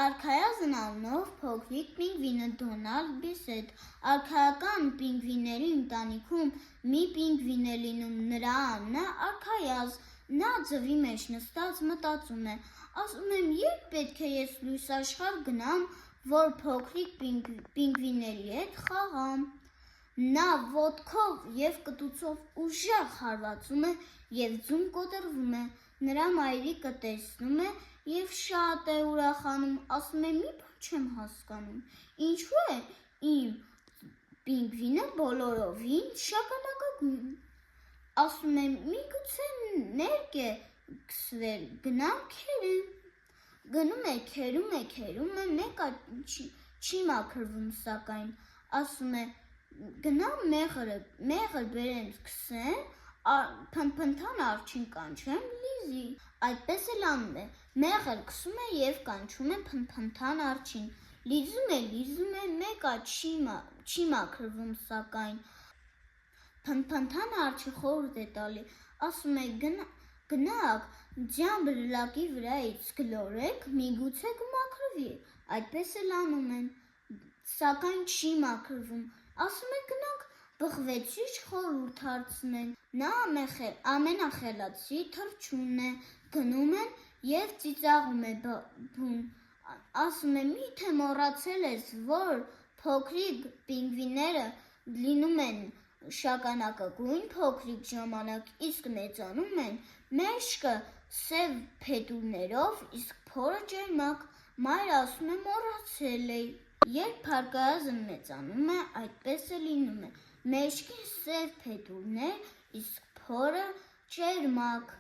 Արքայազն անունով փոքրիկ պինգվինը Դոնալդ Բիսետ արքայական պինգվինների ընտանիքում մի պինգվին է լինում, նրա անունը Արքայազ, նա ձվի մեջ նստած մտածում է, ասում եմ, երբ պետք է ես լույս աշխարհ գնամ, որ փոքրիկ պինգվինների հետ խաղամ։ Նա ոտքով և կտուցով ուժեղ հարվածում է և ձուն կոտրվում է, նրա մայրիկը տեսնում է և շատ է ուրախանում, ասում է մի բան չեմ հասկանում, ինչու է իմ պինգվինը բոլորովին շագանակագույն, ասում է միգուցե ներկ է քսվել, գնամ քերեմ, գնում է քերում է, մեկը չի մաքրվում սակայն, ասում է գնամ մեղր բերեմ քսեմ, փնթփնթան արջին կանչեմ Լիզի, այդպես էլ անում է, մեղր քսում է և կանչում է փնթփնթան արջին, լիզում է, մեկը չի մաքրվում սակայն, փնթփնթան արջը խորհուրդ է տալի, ասում է գնաք ձյան բլրակի վրայից գլորեք, միգուցե կմաքրվի, այդպես էլ անում են, սակայն չի մաքրվում, ասում է գնանք բղվեցիչ խորհուրդ հարցնենք, նա ամենախելացի թռչունն է, գնում են և ծիծաղում է բուն, ասում է միթե մոռացել ես, որ փոքրիկ պինգվինները լինում են շագանակագույն փոքրիկ ժամանակ, իսկ մեծանում են, մեջքը սև փետուրներով, իսկ փորը ջերմակ, մայրը ասում է մոռացել էի, երբ Արքայազն մեծանում է, այդպես է լինում է, մեջքին սև փետուրներ, իսկ փորը ջերմակ։